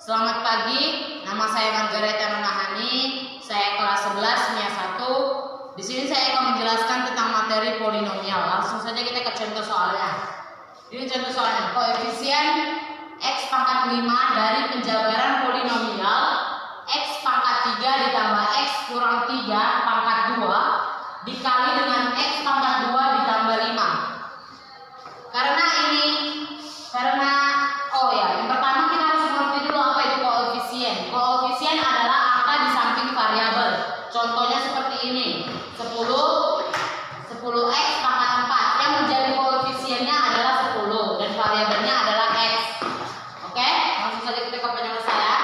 Selamat pagi, nama saya Margareta Nonahani. Saya kelas 11 MIA 1. Di sini saya akan menjelaskan tentang materi polinomial. Langsung saja kita ke contoh soalnya. Ini contoh soalnya, koefisien X pangkat 5 dari penjabaran polinomial X pangkat 3 ditambah X kurang 3 pangkat 2 dikali dengan X pangkat 2 ditambah 5. Yang pertama kita harus mengerti dulu apa itu koefisien. Koefisien adalah angka di samping variabel. Contohnya seperti ini, 10x pangkat 4 yang menjadi koefisiennya adalah 10 dan variabelnya adalah X. Oke, langsung saja kita ke penyelesaian.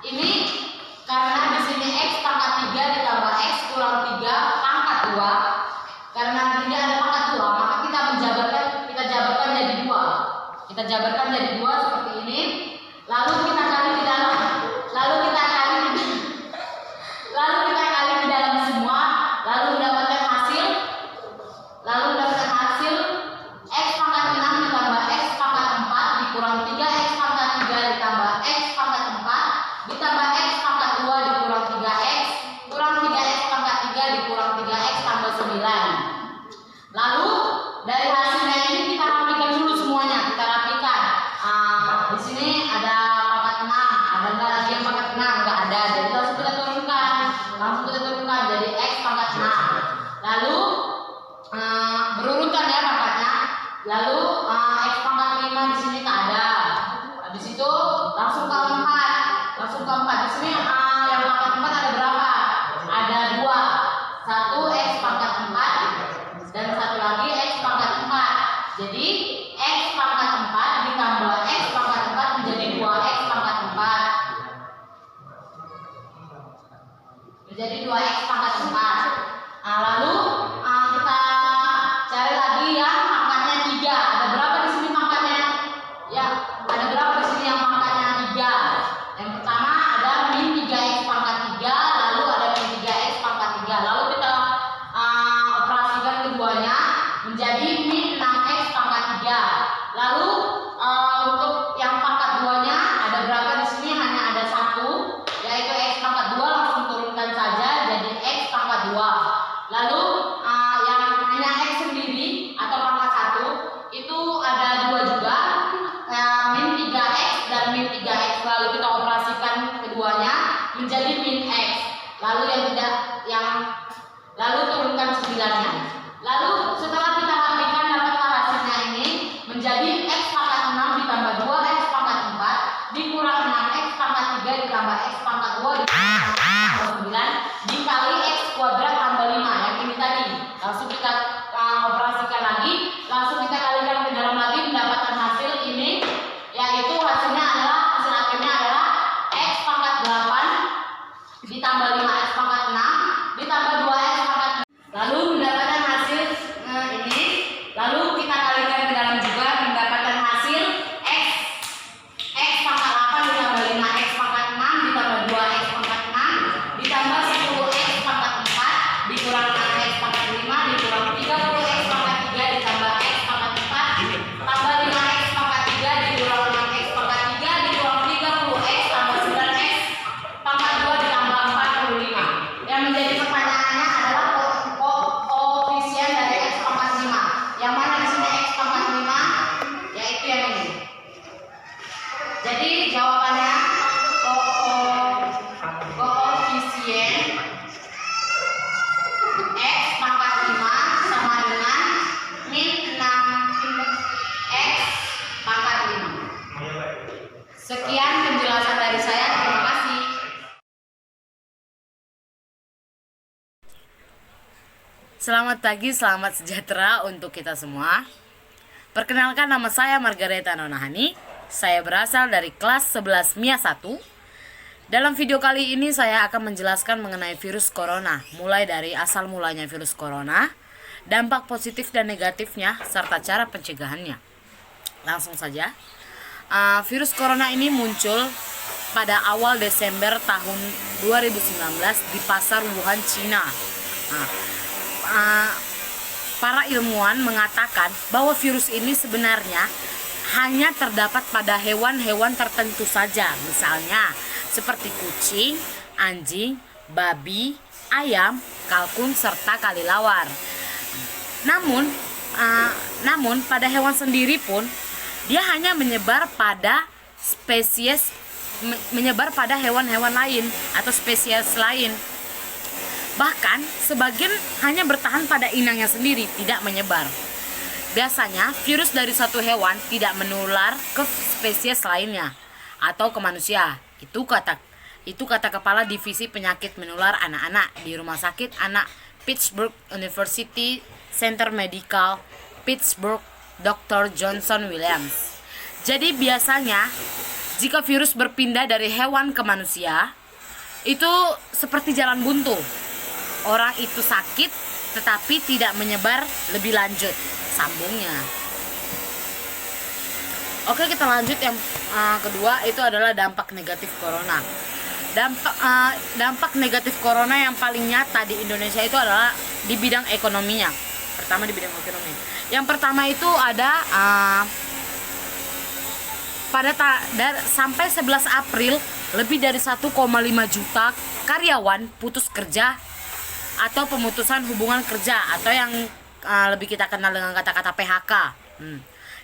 Ini karena di sini X pangkat 3 ditambah X kurang 3 pangkat 2. Karena ini ada pangkat 2, maka kita jabarkan jadi 2. Kita jabarkan jadi 2 seperti ini. Lalu kita kali di dalam semua, lalu mendapatkan hasil X pangkat 6 ditambah X pangkat 4 dikurang 3X pangkat 3 ditambah X pangkat 4 ditambah X pangkat 2 dikurang 3X kurang 3X pangkat 3 dikurang 3X tambah 9. Lalu dari hasilnya ini kita rapikan dulu semuanya. Kita rapikan. Di sini ada pangkat 6. Ada nggak lagi yang pangkat 6? Nggak ada. Jadi langsung kita turunkan. Jadi X pangkat 6. Lalu berurutan ya pangkatnya. Lalu X pangkat 5 di sini tak ada. Habis itu langsung ke 4. Di sini yang pangkat 4 ada berapa? Ada 2. Satu X pangkat 4 dan satu lagi X pangkat 4. Jadi X pangkat 4 ditambah X pangkat 4 menjadi 2X pangkat 4. Menjadi 2X pangkat 4. Lalu kita cari lagi yang pangkatnya 3. Ada berapa di sini pangkatnya? Ya, ada berapa di sini yang pangkatnya 3? Yang pertama ada min 3X pangkat 3, lalu ada min 3X pangkat 3. Lalu kita operasikan keduanya menjadi min 6X pangkat 3. Lalu untuk yang pangkat 2-nya ada berapa di sini? Hanya ada 1, yaitu X pangkat 2, langsung turunkan saja jadi X pangkat 2. Lalu yang hanya X sendiri atau pangkat 1 itu ada 2 juga, min 3X dan min 3X. Lalu kita operasikan keduanya menjadi min X. Lalu turunkan 9-nya. Lalu setelah kita rapikan dapatlah hasilnya ini menjadi X pangkat 6 ditambah 2X pangkat 4 dikurang 6X pangkat 3 ditambah X pangkat 2 ditambah 9 dikali X kuadrat tambah 5 yang ini tadi. Langsung kita operasikan lagi, langsung kita kalikan ke dalam lagi mendapatkan hasil ini, yaitu hasil akhirnya adalah X pangkat 8 ditambah 5X pangkat 6 ditambah 2X pangkat 3. Lalu mendapatkan hasil ini, lalu kita kalikan ke dalam juga mendapatkan hasil X pangkat 8 ditambah 5X pangkat 6 ditambah 2X pangkat 6 ditambah 10X pangkat 4 dikurang 6X pangkat 5 dikurang 30X pangkat 3 ditambah X pangkat 4 tambah 5X pangkat 3 dikurang 6X pangkat 3 dikurang 30X tambah 9X pangkat 2 ditambah 45. Yang menjadi pertanyaannya adalah koefisien dari X pangkat 5. Yang mana di sini X pangkat 5? Yaitu yang ini. Jadi jawabannya koefisien X pangkat 5 sama dengan min 6X pangkat 5. Sekian penjelasan dari saya. Terima kasih. Selamat pagi, selamat sejahtera untuk kita semua. Perkenalkan, nama saya Margareta Nonahani. Saya berasal dari kelas 11 MIA 1. Dalam video kali ini saya akan menjelaskan mengenai virus corona, mulai dari asal mulanya virus corona, dampak positif dan negatifnya, serta cara pencegahannya. Langsung saja. Virus corona ini muncul pada awal Desember tahun 2019 di pasar Wuhan, Cina. Para ilmuwan mengatakan bahwa virus ini sebenarnya hanya terdapat pada hewan-hewan tertentu saja, misalnya seperti kucing, anjing, babi, ayam, kalkun, serta kelelawar. Namun pada hewan sendiri pun dia hanya menyebar pada hewan-hewan lain atau spesies lain. Bahkan sebagian hanya bertahan pada inangnya sendiri, tidak menyebar. Biasanya virus dari satu hewan tidak menular ke spesies lainnya atau ke manusia. Itu kata kepala divisi penyakit menular anak-anak di Rumah Sakit Anak Pittsburgh University Center Medical Pittsburgh, Dr. Johnson Williams. Jadi biasanya jika virus berpindah dari hewan ke manusia, itu seperti jalan buntu. Orang itu sakit tetapi tidak menyebar lebih lanjut, sambungnya. Oke, kita lanjut yang kedua, itu adalah dampak negatif corona. Dampak negatif corona yang paling nyata di Indonesia itu adalah di bidang ekonominya. Yang pertama itu ada sampai 11 April lebih dari 1,5 juta karyawan putus kerja atau pemutusan hubungan kerja, atau yang lebih kita kenal dengan kata-kata PHK,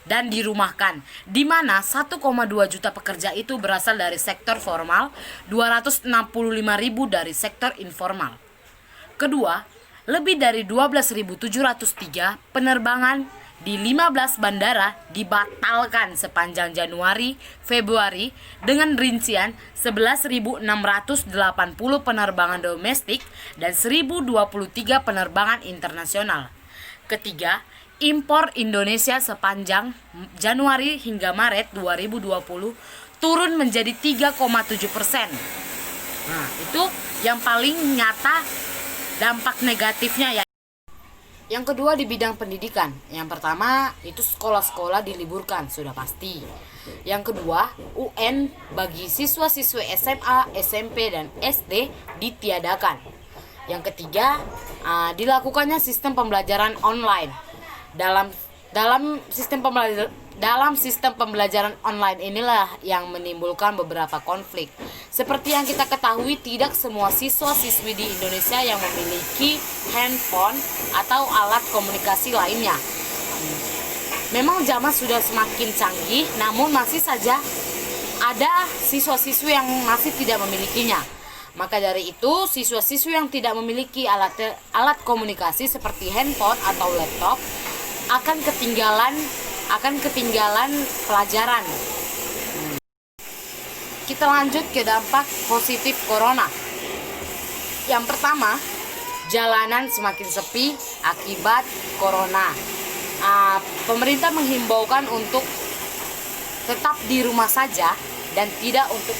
dan dirumahkan, di mana 1,2 juta pekerja itu berasal dari sektor formal, 265.000 dari sektor informal. Kedua, lebih dari 12.703 penerbangan di 15 bandara dibatalkan sepanjang Januari, Februari, dengan rincian 11.680 penerbangan domestik dan 1.023 penerbangan internasional. Ketiga, impor Indonesia sepanjang Januari hingga Maret 2020 turun menjadi 3,7%. Nah, itu yang paling nyata dampak negatifnya ya. Yang kedua di bidang pendidikan. Yang pertama itu sekolah-sekolah diliburkan, sudah pasti. Yang kedua, UN bagi siswa-siswi SMA, SMP, dan SD ditiadakan. Yang ketiga, dilakukannya sistem pembelajaran online. Dalam sistem pembelajaran online inilah yang menimbulkan beberapa konflik. Seperti yang kita ketahui, tidak semua siswa-siswi di Indonesia yang memiliki handphone atau alat komunikasi lainnya. Memang zaman sudah semakin canggih, namun masih saja ada siswa-siswi yang masih tidak memilikinya. Maka dari itu, siswa-siswi yang tidak memiliki alat komunikasi seperti handphone atau laptop akan ketinggalan pelajaran. Kita lanjut ke dampak positif corona. Yang pertama, jalanan semakin sepi akibat corona. Pemerintah menghimbaukan untuk tetap di rumah saja dan tidak untuk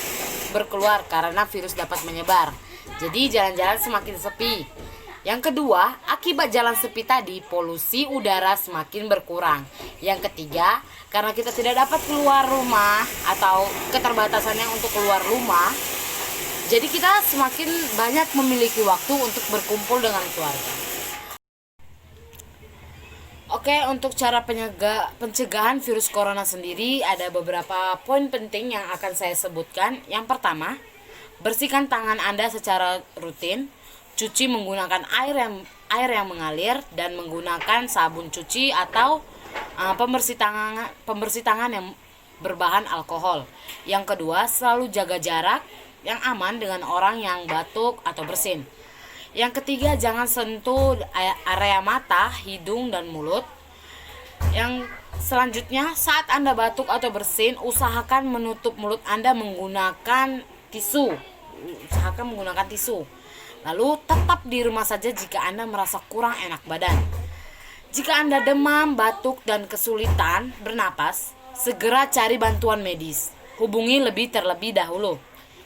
berkeluar karena virus dapat menyebar. Jadi jalan-jalan semakin sepi. Yang kedua, akibat jalan sepi tadi, polusi udara semakin berkurang. Yang ketiga, karena kita tidak dapat keluar rumah atau keterbatasannya untuk keluar rumah, jadi kita semakin banyak memiliki waktu untuk berkumpul dengan keluarga. Oke, untuk cara pencegahan virus corona sendiri, ada beberapa poin penting yang akan saya sebutkan. Yang pertama, bersihkan tangan Anda secara rutin. Cuci menggunakan air yang mengalir dan menggunakan sabun cuci atau pembersih tangan yang berbahan alkohol. Yang kedua, selalu jaga jarak yang aman dengan orang yang batuk atau bersin. Yang ketiga, jangan sentuh area mata, hidung, dan mulut. Yang selanjutnya, saat Anda batuk atau bersin, usahakan menutup mulut Anda menggunakan tisu. Lalu tetap di rumah saja jika Anda merasa kurang enak badan. Jika Anda demam, batuk, dan kesulitan bernapas, segera cari bantuan medis. Hubungi terlebih dahulu.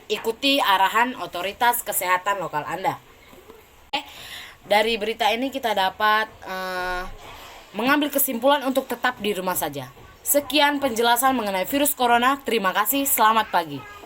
Ikuti arahan otoritas kesehatan lokal Anda. Dari berita ini kita dapat mengambil kesimpulan untuk tetap di rumah saja. Sekian penjelasan mengenai virus corona. Terima kasih, selamat pagi.